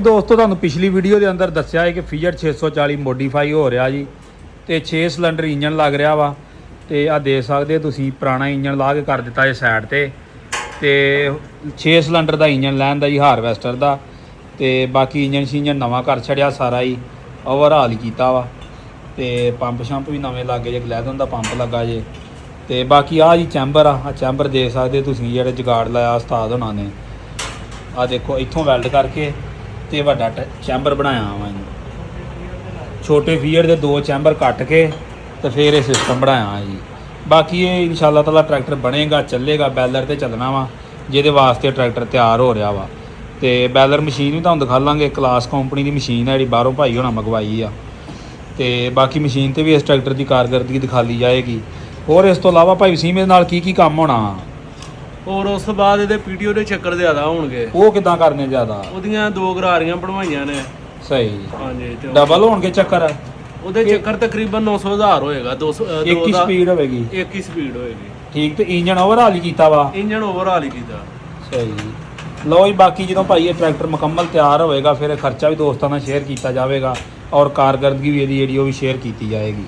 ਦੋਸਤੋ ਤੁਹਾਨੂੰ ਪਿਛਲੀ ਵੀਡੀਓ ਦੇ ਅੰਦਰ ਦੱਸਿਆ ਹੈ ਕਿ ਫਿਐਟ 640 ਮੋਡੀਫਾਈ ਹੋ ਰਿਹਾ ਜੀ ਤੇ 6 ਸਿਲੰਡਰ ਇੰਜਨ ਲੱਗ ਰਿਹਾ ਵਾ ਤੇ ਆ ਦੇਖ ਸਕਦੇ ਤੁਸੀਂ ਪੁਰਾਣਾ ਇੰਜਨ ਲਾ ਕੇ ਕਰ ਦਿੱਤਾ ਇਹ ਸਾਈਡ ਤੇ 6 ਸਿਲੰਡਰ ਦਾ ਇੰਜਨ ਲੈਣ ਦਾ ਜੀ ਹਾਰਵੈਸਟਰ ਦਾ ਤੇ ਬਾਕੀ ਇੰਜਨ ਨਵਾਂ ਕਰ ਛੜਿਆ ਸਾਰਾ ਹੀ ਓਵਰਹਾਲ ਹੀ ਕੀਤਾ ਵਾ ਤੇ ਪੰਪ ਸ਼ੰਪ ਵੀ ਨਵੇਂ ਲੱਗੇ ਜੇ ਗਲੈਦਨ ਦਾ ਪੰਪ ਲੱਗਾ ਜੇ ਤੇ ਬਾਕੀ ਆ ਜੀ ਚੈਂਬਰ ਆ ਚੈਂਬਰ ਦੇਖ ਸਕਦੇ ਤੁਸੀਂ ਜਿਹੜੇ ਜਗਾੜ ਲਾਇਆ ਉਸਤਾਦ ਹੋਣਾ ਨੇ ਆ ਦੇਖੋ ਇੱਥੋਂ ਵੈਲਡ ਕਰਕੇ ਤੇ ਵੱਡਾ ਚੈਂਬਰ ਬਣਾਇਆ ਵਾ ਇਹਨੂੰ ਛੋਟੇ ਫੀਅਰ ਦੇ 2 ਚੈਂਬਰ ਕੱਟ ਕੇ ਤੇ ਫਿਰ ਇਹ ਸਿਸਟਮ ਬਣਾਇਆ ਜੀ ਬਾਕੀ ਇਹ ਇਨਸ਼ਾਅੱਲਾ ਤਾਲਾ ਟਰੈਕਟਰ ਬਣੇਗਾ ਚੱਲੇਗਾ ਬੈਲਰ ਤੇ ਚੱਲਣਾ ਵਾ ਜਿਹਦੇ ਵਾਸਤੇ ਟਰੈਕਟਰ ਤਿਆਰ ਹੋ ਰਿਹਾ ਵਾ ਤੇ ਬੈਲਰ ਮਸ਼ੀਨ ਵੀ ਤੁਹਾਨੂੰ ਦਿਖਾ ਲਾਂਗੇ ਕਲਾਸ ਕੰਪਨੀ ਦੀ ਮਸ਼ੀਨ ਹੈ ਜਿਹੜੀ ਬਾਹਰੋਂ ਭਾਈ ਹੋਣਾ ਮੰਗਵਾਈ ਆ ਤੇ ਬਾਕੀ ਮਸ਼ੀਨ ਤੇ ਵੀ ਇਸ ਟਰੈਕਟਰ ਦੀ ਕਾਰਗਰਦਗੀ ਦਿਖਾ ਲਈ ਜਾਏਗੀ ਹੋਰ ਇਸ ਤੋਂ ਇਲਾਵਾ ਭਾਈ ਵਸੀਮ ਇਹਦੇ ਨਾਲ ਕੀ ਕੰਮ ਹੋਣਾ ਹੋਰ ਉਸ ਤੋਂ ਬਾਅਦ ਇਹਦੇ ਪੀਟੀਓ ਦੇ ਚੱਕਰ ਜ਼ਿਆਦਾ ਹੋਣਗੇ ਉਹ ਕਿੱਦਾਂ ਕਰਨੇ ਜ਼ਿਆਦਾ ਉਹਦੀਆਂ 2 ਗਰਾਰੀਆਂ ਬਣਵਾਈਆਂ ਨੇ ਸਹੀ ਹਾਂਜੀ ਤੇ ਡਬਲ ਹੋਣਗੇ ਚੱਕਰ ਉਹਦੇ ਚੱਕਰ ਤਕਰੀਬਨ 900,000 ਹੋਏਗਾ 200 ਇੱਕ ਹੀ ਸਪੀਡ ਹੋਵੇਗੀ ਇੱਕ ਹੀ ਸਪੀਡ ਹੋਏਗੀ ਠੀਕ ਤੇ ਇੰਜਨ ਓਵਰਹਾਲ ਹੀ ਕੀਤਾ ਵਾ ਇੰਜਨ ਓਵਰਹਾਲ ਹੀ ਕੀਤਾ ਸਹੀ ਲਓ ਜੀ ਬਾਕੀ ਜਦੋਂ ਭਾਈ ਇਹ ਟਰੈਕਟਰ ਮੁਕੰਮਲ ਤਿਆਰ ਹੋਵੇਗਾ ਫਿਰ ਖਰਚਾ ਵੀ ਦੋਸਤਾਂ ਨਾਲ ਸ਼ੇਅਰ ਕੀਤਾ ਜਾਵੇਗਾ ਔਰ ਕਾਰਗਰਦਗੀ ਵੀ ਇਹਦੀ ਜਿਹੜੀ ਉਹ ਵੀ ਸ਼ੇਅਰ ਕੀਤੀ ਜਾਏਗੀ